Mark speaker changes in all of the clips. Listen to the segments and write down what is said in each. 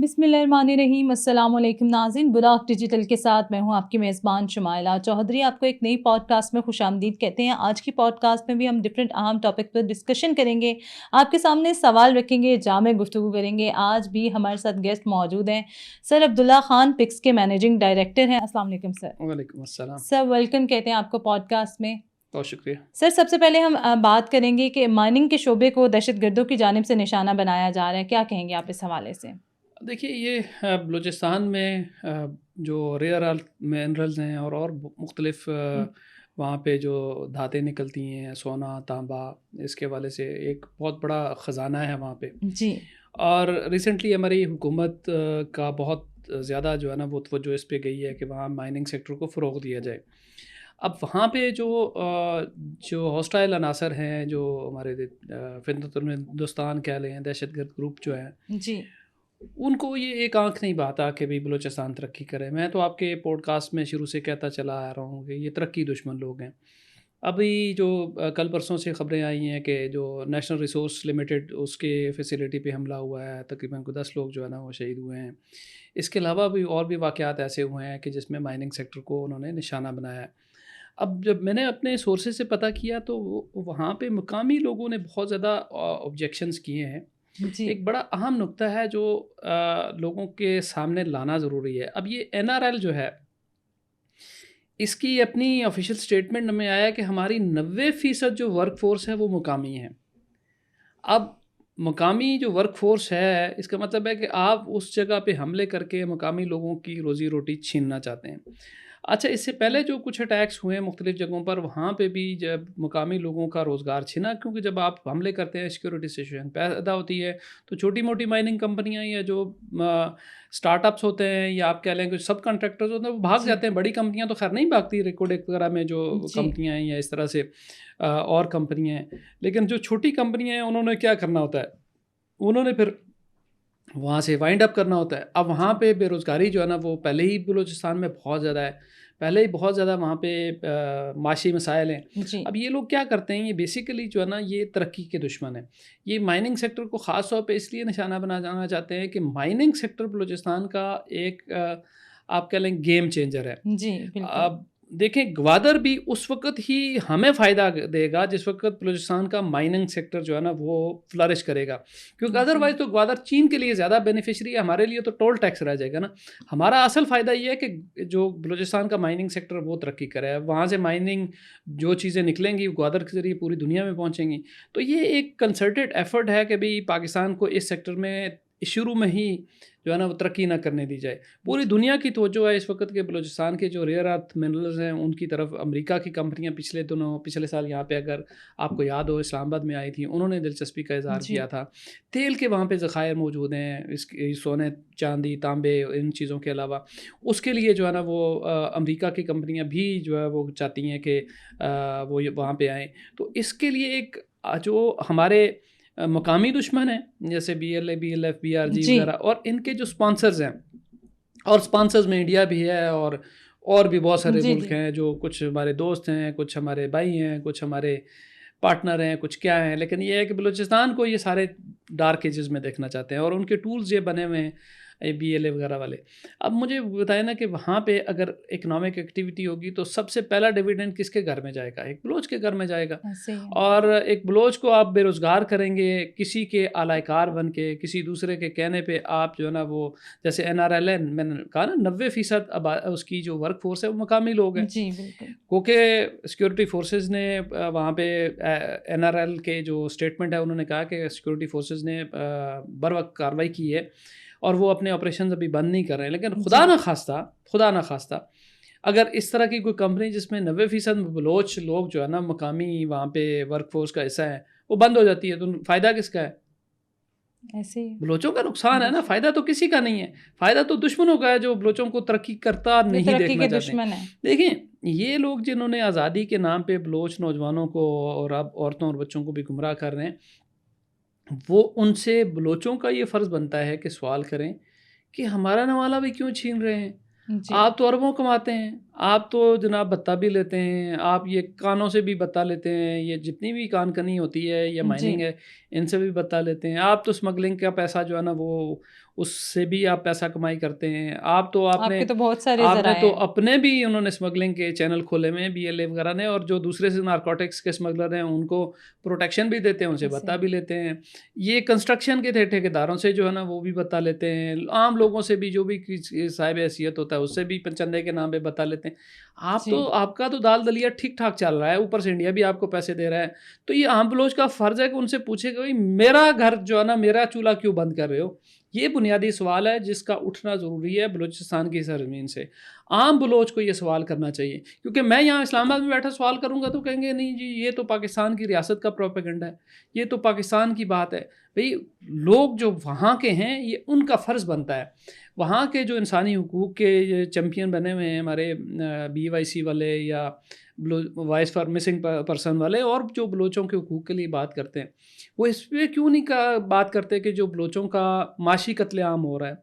Speaker 1: بسم اللہ الرحمن الرحیم. السلام علیکم ناظرین. براق ڈیجیٹل کے ساتھ میں ہوں آپ کی میزبان شمائلہ چودھری. آپ کو ایک نئی پوڈ کاسٹ میں خوش آمدید کہتے ہیں. آج کی پوڈ کاسٹ میں بھی ہم ڈفرینٹ اہم ٹاپک پر ڈسکشن کریں گے, آپ کے سامنے سوال رکھیں گے, جامع گفتگو کریں گے. آج بھی ہمارے ساتھ گیسٹ موجود ہیں سر عبداللہ خان, پکس کے مینیجنگ ڈائریکٹر ہیں. السلام علیکم سر.
Speaker 2: وعلیکم السلام
Speaker 1: سر ویلکم کہتے ہیں آپ کو پوڈ کاسٹ میں.
Speaker 2: بہت شکریہ
Speaker 1: سر. سب سے پہلے ہم بات کریں گے کہ مائننگ کے شعبے کو دہشت گردوں کی جانب سے نشانہ بنایا جا رہا ہے, کیا کہیں گے آپ اس حوالے سے؟
Speaker 2: دیکھیے, یہ بلوچستان میں جو ریئر ارتھ منرلز ہیں اور مختلف وہاں پہ جو دھاتیں نکلتی ہیں, سونا, تانبا, اس کے والے سے ایک بہت بڑا خزانہ ہے وہاں پہ
Speaker 1: جی.
Speaker 2: اور ریسنٹلی ہماری حکومت کا بہت زیادہ جو ہے نا وہ توجہ اس پہ گئی ہے کہ وہاں مائننگ سیکٹر کو فروغ دیا جائے. اب وہاں پہ جو ہاسٹائل عناصر ہیں, جو ہمارے فطرت ہندوستان کہہ لیں, دہشت گرد گروپ جو ہیں,
Speaker 1: جی, ان
Speaker 2: کو یہ ایک آنکھ نہیں بھاتا کہ بھئی بلوچستان ترقی کرے. میں تو آپ کے پوڈ کاسٹ میں شروع سے کہتا چلا آ رہا ہوں کہ یہ ترقی دشمن لوگ ہیں. ابھی جو کل پرسوں سے خبریں آئی ہیں کہ جو نیشنل ریسورس لمیٹڈ اس کے فیسیلیٹی پہ حملہ ہوا ہے, تقریباً 10 لوگ جو ہے نا وہ شہید ہوئے ہیں. اس کے علاوہ بھی اور بھی واقعات ایسے ہوئے ہیں کہ جس میں مائننگ سیکٹر کو انہوں نے نشانہ بنایا ہے. اب جب میں نے اپنے سورسز سے پتہ کیا تو وہاں پہ مقامی لوگوں نے بہت زیادہ آبجیکشنز کیے ہیں. ایک بڑا اہم نقطہ ہے جو لوگوں کے سامنے لانا ضروری ہے. اب یہ NRL جو ہے, اس کی اپنی آفیشیل سٹیٹمنٹ میں آیا کہ ہماری 90% جو ورک فورس ہے وہ مقامی ہے. اب مقامی جو ورک فورس ہے, اس کا مطلب ہے کہ آپ اس جگہ پہ حملے کر کے مقامی لوگوں کی روزی روٹی چھیننا چاہتے ہیں. اچھا, اس سے پہلے جو کچھ اٹیکس ہوئے مختلف جگہوں پر, وہاں پہ بھی جب مقامی لوگوں کا روزگار چھنا, کیونکہ جب آپ حملے کرتے ہیں سیکورٹی سچویشن پیدا ہوتی ہے تو چھوٹی موٹی مائننگ کمپنیاں یا جو اسٹارٹ اپس ہوتے ہیں یا آپ کہہ لیں کہ سب کنٹریکٹرز ہوتے ہیں وہ بھاگ جاتے ہیں. بڑی کمپنیاں تو خیر نہیں بھاگتی, ریکوڈیک وغیرہ میں جو کمپنیاں ہیں یا اس طرح سے اور کمپنیاں ہیں, لیکن جو چھوٹی کمپنیاں ہیں انہوں نے کیا کرنا ہوتا ہے, انہوں نے پھر وہاں سے وائنڈ اپ کرنا ہوتا ہے. اب وہاں پہ بے روزگاری جو ہے نا وہ پہلے ہی بلوچستان میں بہت زیادہ ہے, پہلے ہی بہت زیادہ وہاں پہ معاشی مسائل ہیں. اب یہ لوگ کیا کرتے ہیں, یہ بیسیکلی جو ہے نا یہ ترقی کے دشمن ہیں. یہ مائننگ سیکٹر کو خاص طور پہ اس لیے نشانہ بنانا چاہتے ہیں کہ مائننگ سیکٹر بلوچستان کا ایک آپ کہہ لیں گیم چینجر ہے.
Speaker 1: جی بالکل.
Speaker 2: اب دیکھیں, گوادر بھی اس وقت ہی ہمیں فائدہ دے گا جس وقت بلوچستان کا مائننگ سیکٹر جو ہے نا وہ فلرش کرے گا, کیونکہ ادروائز تو گوادر چین کے لیے زیادہ بینیفیشری ہے, ہمارے لیے تو ٹول ٹیکس رہ جائے گا نا. ہمارا اصل فائدہ یہ ہے کہ جو بلوچستان کا مائننگ سیکٹر وہ ترقی کرے, وہاں سے مائننگ جو چیزیں نکلیں گی گوادر کے ذریعے پوری دنیا میں پہنچیں گی. تو یہ ایک کنسرٹڈ ایفرٹ ہے کہ بھئی پاکستان کو اس سیکٹر میں شروع میں ہی جو ہے نا وہ ترقی نہ کرنے دی جائے. پوری دنیا کی توجہ ہے اس وقت کے بلوچستان کے جو ریئر ارتھ منرلز ہیں ان کی طرف. امریکہ کی کمپنیاں پچھلے سال یہاں پہ, اگر آپ کو یاد ہو, اسلام آباد میں آئی تھیں, انہوں نے دلچسپی کا اظہار کیا تھا. تیل کے وہاں پہ ذخائر موجود ہیں, اس سونے, چاندی, تانبے, ان چیزوں کے علاوہ. اس کے لیے جو ہے نا وہ امریکہ کی کمپنیاں بھی جو ہے وہ چاہتی ہیں کہ وہ وہاں پہ آئیں. تو اس کے لیے ایک جو ہمارے مقامی دشمن ہیں جیسے BLA, BLF, BRG وغیرہ, اور ان کے جو سپانسرز ہیں, اور سپانسرز میں انڈیا بھی ہے اور بھی بہت سارے ملک ہیں جو کچھ ہمارے دوست ہیں, کچھ ہمارے بھائی ہیں, کچھ ہمارے پارٹنر ہیں, کچھ کیا ہیں. لیکن یہ ہے کہ بلوچستان کو یہ سارے ڈارک ایجز میں دیکھنا چاہتے ہیں اور ان کے ٹولز یہ بنے ہوئے ہیں BLA وغیرہ والے. اب مجھے بتائیں نا کہ وہاں پہ اگر اکنامک ایکٹیویٹی ہوگی تو سب سے پہلا ڈیویڈنڈ کس کے گھر میں جائے گا؟ ایک بلوچ کے گھر میں جائے گا. اور ایک بلوچ کو آپ بے روزگار کریں گے, کسی کے آلائے کار بن کے, کسی دوسرے کے کہنے پہ آپ جو ہے نا وہ, جیسے NRL ہے, میں نے کہا نا 90% اس کی جو ورک فورس ہے وہ مقامی لوگ ہیں.
Speaker 1: جی بالکل.
Speaker 2: کیونکہ سیکورٹی فورسز نے وہاں پہ NRL کے جو اسٹیٹمنٹ ہے انہوں نے کہا کہ سیکورٹی فورسز نے بر وقت کارروائی کی ہے اور وہ اپنے آپریشنز ابھی بند نہیں کر رہے ہیں. لیکن خدا نہ خواستہ اگر اس طرح کی کوئی کمپنی جس میں 90% بلوچ لوگ جو ہے نا مقامی وہاں پہ ورک فورس کا حصہ ہے وہ بند ہو جاتی ہے, تو فائدہ کس کا ہے؟
Speaker 1: ایسے
Speaker 2: بلوچوں کا نقصان ہے نا, فائدہ تو کسی کا نہیں ہے. فائدہ تو دشمنوں کا ہے جو بلوچوں کو ترقی کرتا نہیں دیکھنا چاہتے ہیں. دیکھیں, یہ لوگ جنہوں نے آزادی کے نام پہ بلوچ نوجوانوں کو اور اب عورتوں اور بچوں کو بھی گمراہ کر رہے ہیں, وہ ان سے بلوچوں کا یہ فرض بنتا ہے کہ سوال کریں کہ ہمارا نوالا بھی کیوں چھین رہے ہیں؟ آپ تو اربوں کماتے ہیں, آپ تو جناب بتہ بھی لیتے ہیں, آپ یہ کانوں سے بھی بتہ لیتے ہیں, یہ جتنی بھی کان کنی ہوتی ہے یا مائننگ ہے ان سے بھی بتہ لیتے ہیں, آپ تو اسمگلنگ کا پیسہ جو ہے نا وہ اس سے بھی آپ پیسہ کمائی کرتے ہیں. آپ
Speaker 1: کے تو بہت سارے
Speaker 2: آپ نے
Speaker 1: ذرائع
Speaker 2: تو
Speaker 1: ہیں.
Speaker 2: اپنے بھی انہوں نے اسمگلنگ کے چینل کھولے ہوئے ہیں BLA وغیرہ نے, اور جو دوسرے سے نارکوٹکس کے اسمگلر ہیں ان کو پروٹیکشن بھی دیتے ہیں, ان سے بتا بھی لیتے ہیں. یہ کنسٹرکشن کے ٹھیکیداروں سے جو ہے نا وہ بھی بتا لیتے ہیں, عام لوگوں سے بھی جو بھی صاحب حیثیت ہوتا ہے اس سے بھی چندے کے نام پہ بتا لیتے ہیں. آپ کا تو دال دلیا ٹھیک ٹھاک چل رہا ہے, اوپر سے انڈیا بھی آپ کو پیسے دے رہا ہے. تو یہ عام بلوچ کا فرض ہے کہ ان سے پوچھے کہ بھائی میرا گھر جو ہے نا, میرا چولہا کیوں بند کر رہے ہو. یہ بنیادی سوال ہے جس کا اٹھنا ضروری ہے بلوچستان کی سرزمین سے. عام بلوچ کو یہ سوال کرنا چاہیے, کیونکہ میں یہاں اسلام آباد میں بیٹھا سوال کروں گا تو کہیں گے نہیں جی یہ تو پاکستان کی ریاست کا پروپیگنڈا ہے, یہ تو پاکستان کی بات ہے. بھئی لوگ جو وہاں کے ہیں یہ ان کا فرض بنتا ہے. وہاں کے جو انسانی حقوق کے چیمپئن بنے ہوئے ہیں ہمارے BYC والے یا وائس فار مسنگ پرسن والے, اور جو بلوچوں کے حقوق کے لیے بات کرتے ہیں, وہ اس پہ کیوں نہیں بات کرتے کہ جو بلوچوں کا معاشی قتل عام ہو رہا ہے,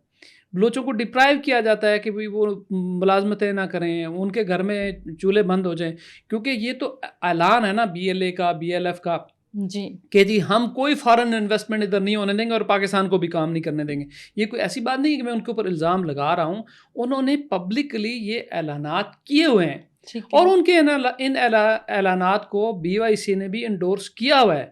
Speaker 2: بلوچوں کو ڈپرائیو کیا جاتا ہے کہ وہ ملازمتیں نہ کریں, ان کے گھر میں چولہے بند ہو جائیں. کیونکہ یہ تو اعلان ہے نا BLA کا BLF کا
Speaker 1: جی
Speaker 2: کہ جی ہم کوئی فارن انویسٹمنٹ ادھر نہیں ہونے دیں گے اور پاکستان کو بھی کام نہیں کرنے دیں گے. یہ کوئی ایسی بات نہیں کہ میں ان کے اوپر الزام لگا رہا ہوں, انہوں نے پبلکلی یہ اعلانات کیے ہوئے ہیں, اور ان کے ان اعلانات کو BYC نے بھی انڈورس کیا ہوا ہے.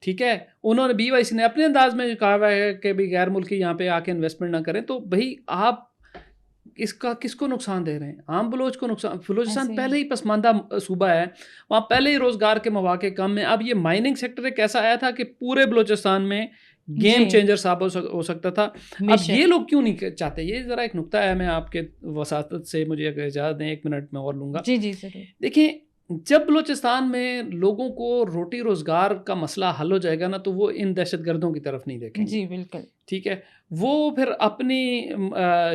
Speaker 2: ٹھیک ہے, انہوں نے BYC نے اپنے انداز میں کہا ہوا ہے کہ بھی غیر ملکی یہاں پہ آ کے انویسٹمنٹ نہ کریں. تو بھائی آپ اس کا کس کو نقصان دے رہے ہیں؟ عام بلوچ کو نقصان. بلوچستان پہلے ہی پسماندہ صوبہ ہے, وہاں پہلے ہی روزگار کے مواقع کم ہیں. اب یہ مائننگ سیکٹر ایک ایسا آیا تھا کہ پورے بلوچستان میں گیم چینجر ثابت ہو سکتا تھا. اب یہ لوگ کیوں نہیں چاہتے؟ یہ ذرا ایک نقطہ ہے, میں آپ کے وساطت سے مجھے اگر اجازت دیں 1 منٹ میں اور لوں گا.
Speaker 1: جی جی ضرور.
Speaker 2: دیکھیں جب بلوچستان میں لوگوں کو روٹی روزگار کا مسئلہ حل ہو جائے گا نا, تو وہ ان دہشت گردوں کی طرف نہیں دیکھیں گے.
Speaker 1: جی بالکل
Speaker 2: ٹھیک ہے, وہ پھر اپنی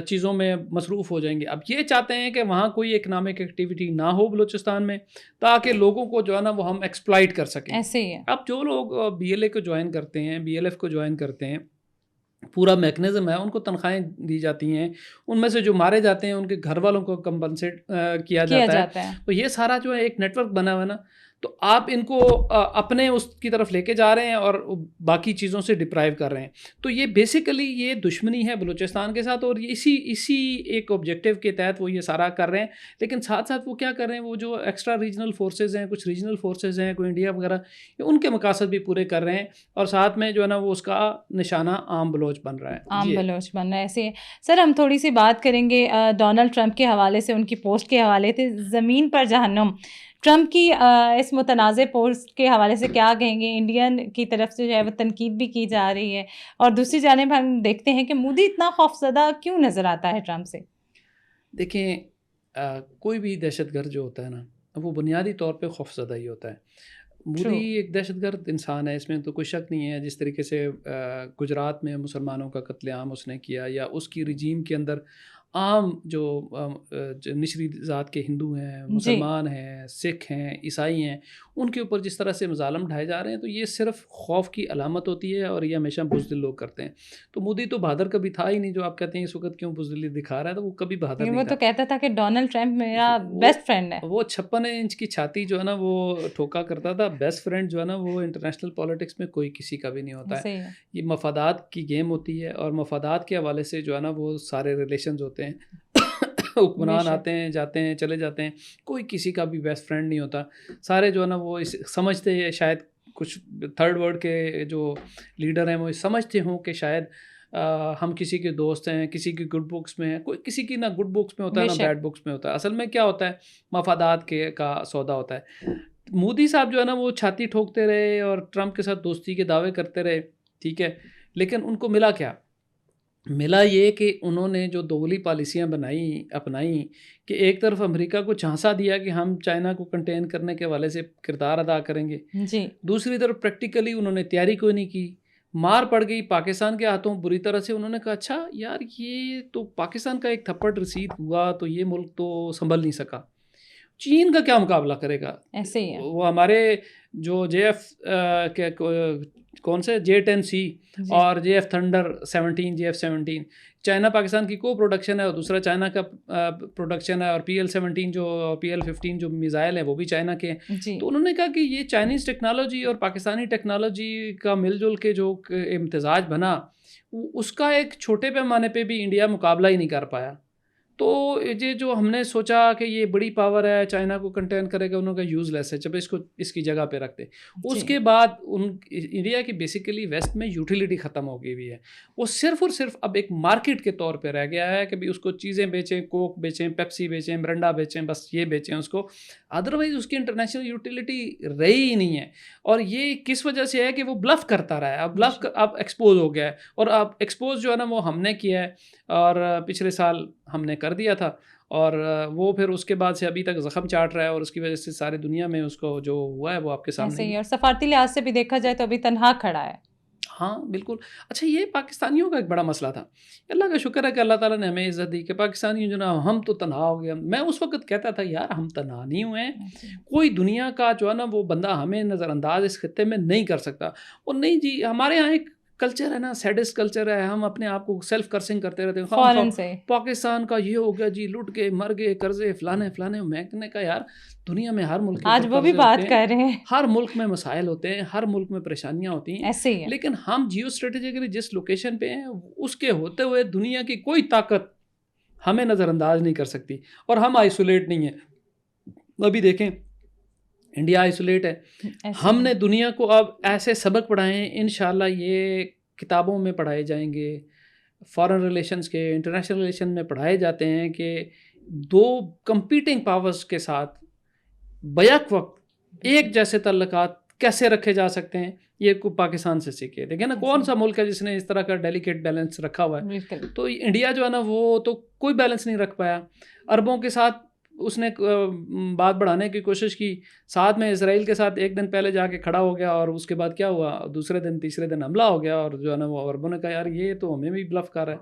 Speaker 2: چیزوں میں مصروف ہو جائیں گے. اب یہ چاہتے ہیں کہ وہاں کوئی اکنامک ایکٹیویٹی نہ ہو بلوچستان میں, تاکہ لوگوں کو جو ہے نا وہ ہم ایکسپلائٹ کر سکیں.
Speaker 1: ایسے ہی ہے.
Speaker 2: اب جو لوگ BLA کو جوائن کرتے ہیں, BLF کو جوائن کرتے ہیں, پورا میکنزم ہے, ان کو تنخواہیں دی جاتی ہیں, ان میں سے جو مارے جاتے ہیں ان کے گھر والوں کو کمپنسیٹ کیا جاتا ہے. تو یہ سارا جو ہے ایک نیٹ ورک بنا ہوا ہے نا, تو آپ ان کو اپنے اس کی طرف لے کے جا رہے ہیں اور باقی چیزوں سے ڈپرائیو کر رہے ہیں. تو یہ بیسیکلی یہ دشمنی ہے بلوچستان کے ساتھ, اور اسی ایک آبجیکٹیو کے تحت وہ یہ سارا کر رہے ہیں. لیکن ساتھ ساتھ وہ کیا کر رہے ہیں, وہ جو ایکسٹرا ریجنل فورسز ہیں, کچھ ریجنل فورسز ہیں, کوئی انڈیا وغیرہ, ان کے مقاصد بھی پورے کر رہے ہیں, اور ساتھ میں جو ہے نا وہ اس کا نشانہ عام بلوچ بن رہا ہے.
Speaker 1: عام بلوچ بن رہا ہے. ایسے سر ہم تھوڑی سی بات کریں گے ڈونلڈ ٹرمپ کے حوالے سے, ان کی پوسٹ کے حوالے سے زمین پر جہنم. ٹرمپ کی اس متنازع پوسٹ کے حوالے سے کیا کہیں گے؟ انڈین کی طرف سے جو ہے وہ تنقید بھی کی جا رہی ہے, اور دوسری جانب ہم دیکھتے ہیں کہ مودی اتنا خوفزدہ کیوں نظر آتا ہے ٹرمپ سے؟
Speaker 2: دیکھیں کوئی بھی دہشت گرد جو ہوتا ہے نا, وہ بنیادی طور پہ خوفزدہ ہی ہوتا ہے. مودی ایک دہشت گرد انسان ہے, اس میں تو کوئی شک نہیں ہے. جس طریقے سے گجرات میں مسلمانوں کا قتل عام اس نے کیا, یا اس کی رجیم کے اندر عام جو نچلی ذات کے ہندو ہیں, مسلمان ہیں, سکھ ہیں, عیسائی ہیں, ان کے اوپر جس طرح سے مظالم ڈھائے جا رہے ہیں, تو یہ صرف خوف کی علامت ہوتی ہے, اور یہ ہمیشہ بزدل لوگ کرتے ہیں. تو مودی تو بہادر کبھی تھا ہی نہیں. جو آپ کہتے ہیں اس وقت کیوں بزدلی دکھا رہا ہے, تو وہ کبھی بہادر نہیں تھا.
Speaker 1: وہ تو کہتا تھا کہ ڈونلڈ ٹرمپ میرا بیسٹ فرینڈ ہے.
Speaker 2: وہ 56 انچ کی چھاتی جو ہے نا وہ ٹھوکا کرتا تھا. بیسٹ فرینڈ جو ہے نا وہ انٹرنیشنل پالیٹکس میں کوئی کسی کا بھی نہیں ہوتا ہے. یہ مفادات کی گیم ہوتی ہے, اور مفادات کے حوالے سے جو ہے نا وہ سارے ریلیشنز ہوتے ہیں. حکمران آتے ہیں, جاتے ہیں, چلے جاتے ہیں, کوئی کسی کا بھی بیسٹ فرینڈ نہیں ہوتا. سارے جو ہے نا وہ سمجھتے ہیں, شاید کچھ تھرڈ ورلڈ کے جو لیڈر ہیں وہ سمجھتے ہوں کہ شاید ہم کسی کے دوست ہیں, کسی کی گڈ بکس میں ہیں. کوئی کسی کی نہ گڈ بکس میں ہوتا ہے نہ بیڈ بکس میں ہوتا ہے. اصل میں کیا ہوتا ہے, مفادات کا سودا ہوتا ہے. مودی صاحب جو ہے نا وہ چھاتی ٹھوکتے رہے اور ٹرمپ کے ساتھ دوستی کے دعوے کرتے رہے, ٹھیک ہے, لیکن ان کو ملا کیا؟ ملا یہ کہ انہوں نے جو دوغلی پالیسیاں اپنائیں کہ ایک طرف امریکہ کو جھانسا دیا کہ ہم چائنا کو کنٹین کرنے کے حوالے سے کردار ادا کریں گے,
Speaker 1: جی,
Speaker 2: دوسری طرف پریکٹیکلی انہوں نے تیاری کوئی نہیں کی. مار پڑ گئی پاکستان کے ہاتھوں بری طرح سے. انہوں نے کہا اچھا یار یہ تو پاکستان کا ایک تھپڑ رسید ہوا تو یہ ملک تو سنبھل نہیں سکا, چین کا کیا مقابلہ کرے گا؟
Speaker 1: ایسے ہی ہے.
Speaker 2: وہ ہمارے جو JF کون سے J-10C اور JF Thunder 17 JF-17 China Pakistan کی کو پروڈکشن ہے اور دوسرا چائنا کا پروڈکشن ہے, اور PL-17 جو PL-15 جو میزائل ہیں وہ بھی چائنا کے ہیں. تو انہوں نے کہا کہ یہ چائنیز ٹیکنالوجی اور پاکستانی ٹیکنالوجی کا مل جل کے جو امتزاج بنا, اس کا ایک چھوٹے پیمانے پہ بھی انڈیا مقابلہ ہی نہیں کر پایا. تو یہ جو ہم نے سوچا کہ یہ بڑی پاور ہے, چائنا کو کنٹین کرے گا, انہوں کا یوز لیس ہے, جب اس کو اس کی جگہ پہ رکھتے. اس کے بعد انڈیا کی بیسیکلی ویسٹ میں یوٹیلیٹی ختم ہو گئی ہوئی ہے. وہ صرف اور صرف اب ایک مارکیٹ کے طور پہ رہ گیا ہے کہ بھی اس کو چیزیں بیچیں, کوک بیچیں, پیپسی بیچیں, مرنڈا بیچیں, بس یہ بیچیں اس کو. ادروائز اس کی انٹرنیشنل یوٹیلیٹی رہی ہی نہیں ہے. اور یہ کس وجہ سے ہے کہ وہ بلف کرتا رہا ہے. اب بلف اب ایکسپوز ہو گیا ہے, اور اب ایکسپوز جو ہے نا وہ ہم نے کیا ہے, اور پچھلے سال ہم نے کر دیا تھا, اور وہ پھر اس کے بعد سے ابھی تک زخم چاٹ رہا ہے, اور اس کی وجہ سے ساری دنیا میں اس کو جو ہوا ہے وہ آپ کے سامنے
Speaker 1: ہی. اور سفارتی لحاظ سے بھی دیکھا جائے تو ابھی تنہا کھڑا ہے.
Speaker 2: ہاں بالکل. اچھا یہ پاکستانیوں کا ایک بڑا مسئلہ تھا. اللہ کا شکر ہے کہ اللہ تعالیٰ نے ہمیں عزت دی کہ پاکستانی جو نا ہم تو تنہا ہو گئے. میں اس وقت کہتا تھا یار ہم تنہا نہیں ہوئے ہیں, کوئی دنیا کا جو ہے نا وہ بندہ ہمیں نظر انداز اس خطے میں نہیں کر سکتا. اور نہیں جی, ہمارے یہاں ایک کلچر ہے نا, سیڈسٹ کلچر ہے, ہم اپنے آپ کو سیلف کرسنگ کرتے رہتے ہیں. پاکستان کا یہ ہو گیا جی, لٹ گئے, مر گئے, قرضے فلانے فلانے. میں نے کہا یار دنیا میں ہر ملک
Speaker 1: آج وہ بھی بات کر رہے ہیں,
Speaker 2: ہر ملک میں مسائل ہوتے ہیں, ہر ملک میں پریشانیاں ہوتی ہیں,
Speaker 1: ایسے ہی ہے.
Speaker 2: لیکن ہم جیو اسٹریٹجیکلی جس لوکیشن پہ ہیں اس کے ہوتے ہوئے دنیا کی کوئی طاقت ہمیں نظر انداز نہیں کر سکتی, اور ہم آئسولیٹ نہیں ہیں. ابھی دیکھیں انڈیا آئسولیٹ ہے. ہم نے دنیا کو اب ایسے سبق پڑھائے ہیں, انشاءاللہ یہ کتابوں میں پڑھائے جائیں گے, فارن ریلیشنز کے, انٹرنیشنل ریلیشن میں پڑھائے جاتے ہیں کہ دو کمپیٹنگ پاورز کے ساتھ بیک وقت ایک جیسے تعلقات کیسے رکھے جا سکتے ہیں. یہ کو پاکستان سے سیکھے. دیکھیں نا کون سا ملک ہے جس نے اس طرح کا ڈیلیکیٹ بیلنس رکھا ہوا ہے. تو انڈیا جو ہے نا وہ تو کوئی بیلنس نہیں رکھ پایا. عربوں کے ساتھ اس نے بات بڑھانے کی کوشش کی, ساتھ میں اسرائیل کے ساتھ ایک دن پہلے جا کے کھڑا ہو گیا, اور اس کے بعد کیا ہوا, دوسرے دن تیسرے دن حملہ ہو گیا, اور جو ہے نا وہ عربوں نے کہا یار یہ تو ہمیں بھی بلف کر رہا ہے.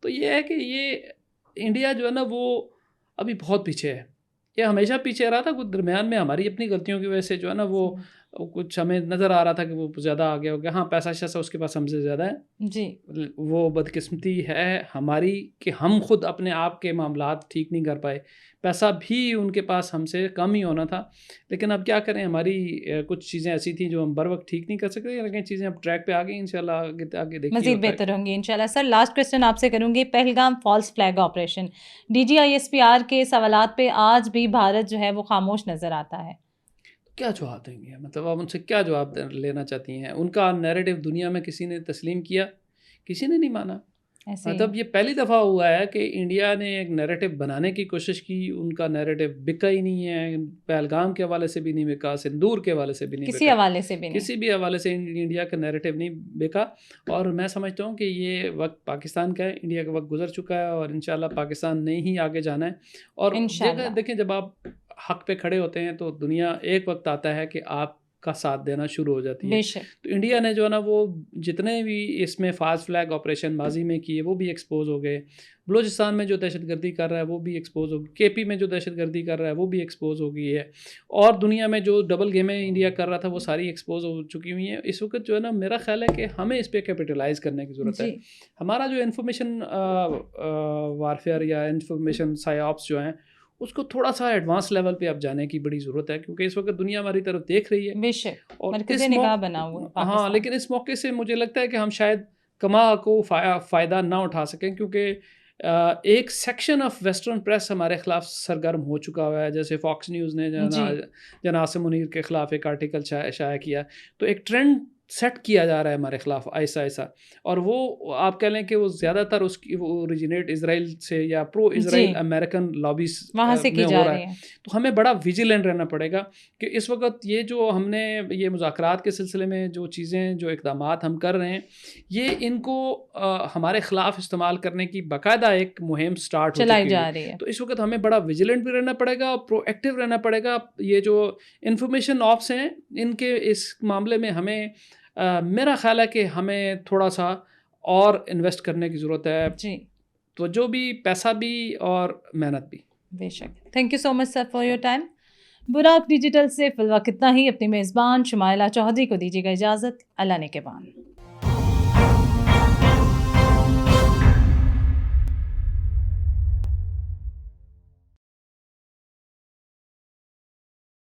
Speaker 2: تو یہ ہے کہ یہ انڈیا جو ہے نا وہ ابھی بہت پیچھے ہے. یہ ہمیشہ پیچھے رہا تھا, کچھ درمیان میں ہماری اپنی غلطیوں کی وجہ سے جو ہے نا وہ کچھ ہمیں نظر آ رہا تھا کہ وہ زیادہ آگے ہو گیا. ہاں پیسہ شیسا اس کے پاس ہم سے زیادہ ہے
Speaker 1: جی,
Speaker 2: وہ بدقسمتی ہے ہماری کہ ہم خود اپنے آپ کے معاملات ٹھیک نہیں کر پائے. پیسہ بھی ان کے پاس ہم سے کم ہی ہونا تھا, لیکن اب کیا کریں, ہماری کچھ چیزیں ایسی تھیں جو ہم بر وقت ٹھیک نہیں کر سکتے, لیکن چیزیں اب ٹریک پہ آ گئی, انشاءاللہ آگے دیکھیں
Speaker 1: مزید بہتر ہوں گی انشاءاللہ. سر لاسٹ کویسچن آپ سے کروں گی, Pahalgam false flag operation, DGISPR کے سوالات پہ آج بھی بھارت جو ہے وہ خاموش نظر آتا ہے.
Speaker 2: کیا جواب دیں گے, مطلب آپ ان سے کیا جواب لینا چاہتی ہیں؟ ان کا نیریٹو دنیا میں کسی نے تسلیم کیا, کسی نے نہیں مانا. مطلب یہ پہلی دفعہ ہوا ہے کہ انڈیا نے ایک نیریٹو بنانے کی کوشش کی, ان کا نیریٹو بکا ہی نہیں ہے. پہلگام کے حوالے سے بھی نہیں بکا, سندور کے حوالے سے بھی نہیں بکا,
Speaker 1: کسی حوالے سے بھی نہیں,
Speaker 2: کسی بھی حوالے سے انڈیا کا نیریٹو نہیں بکا. اور میں سمجھتا ہوں کہ یہ وقت پاکستان کا ہے, انڈیا کا وقت گزر چکا ہے, اور انشاءاللہ پاکستان نے ہی آگے جانا ہے. اور دیکھیں جب آپ حق پہ کھڑے ہوتے ہیں تو دنیا ایک وقت آتا ہے کہ آپ کا ساتھ دینا شروع ہو جاتی ہے. تو انڈیا نے جو ہے نا وہ جتنے بھی اس میں فالس فلیگ آپریشن ماضی میں کیے وہ بھی ایکسپوز ہو گئے. بلوچستان میں جو دہشت گردی کر رہا ہے وہ بھی ایکسپوز ہو گئی, KP میں جو دہشت گردی کر رہا ہے وہ بھی ایکسپوز ہو گئی ہے, اور دنیا میں جو ڈبل گیمیں انڈیا کر رہا تھا وہ ساری ایکسپوز ہو چکی ہوئی ہیں. اس وقت جو ہے نا میرا خیال ہے کہ ہمیں اس پہ کیپٹلائز کرنے کی ضرورت ہے. ہمارا جو انفارمیشن وارفیئر یا انفارمیشن سائیاپس جو ہیں اس کو تھوڑا سا ایڈوانس لیول پہ اب جانے کی بڑی ضرورت ہے, کیونکہ اس وقت دنیا ہماری طرف دیکھ رہی ہے.
Speaker 1: بے شک مرکزی نگاہ بنا ہوا ہے.
Speaker 2: ہاں لیکن اس موقع سے مجھے لگتا ہے کہ ہم شاید کما کو فائدہ نہ اٹھا سکیں, کیونکہ ایک سیکشن آف ویسٹرن پریس ہمارے خلاف سرگرم ہو چکا ہوا ہے. جیسے فاکس نیوز نے جناب عاصم منیر کے خلاف ایک آرٹیکل شائع کیا, تو ایک ٹرینڈ سیٹ کیا جا رہا ہے ہمارے خلاف ایسا ایسا, اور وہ آپ کہہ لیں کہ وہ زیادہ تر اس کی وہ اوریجنیٹ اسرائیل سے یا پرو اسرائیل امریکن لابیز
Speaker 1: وہاں سے کی جا رہی ہے.
Speaker 2: تو ہمیں بڑا ویجیلنٹ رہنا پڑے گا کہ اس وقت یہ جو ہم نے یہ مذاکرات کے سلسلے میں جو چیزیں جو اقدامات ہم کر رہے ہیں یہ ان کو ہمارے خلاف استعمال کرنے کی باقاعدہ ایک مہم سٹارٹ
Speaker 1: چلائی جا رہی ہے.
Speaker 2: تو اس وقت ہمیں بڑا ویجیلنٹ بھی رہنا پڑے گا, پرو ایکٹیو رہنا پڑے گا. یہ جو انفارمیشن آپس ہیں ان کے اس معاملے میں ہمیں میرا خیال ہے کہ ہمیں تھوڑا سا اور انویسٹ کرنے کی ضرورت ہے.
Speaker 1: جی
Speaker 2: تو جو بھی پیسہ بھی اور محنت بھی.
Speaker 1: بے شک. Thank you so much sir for your time. Buraq digital سے فی الوقت اتنا ہی. اپنی میزبان شمائلہ چودھری کو دیجیے گا اجازت. اللہ نے کے بان.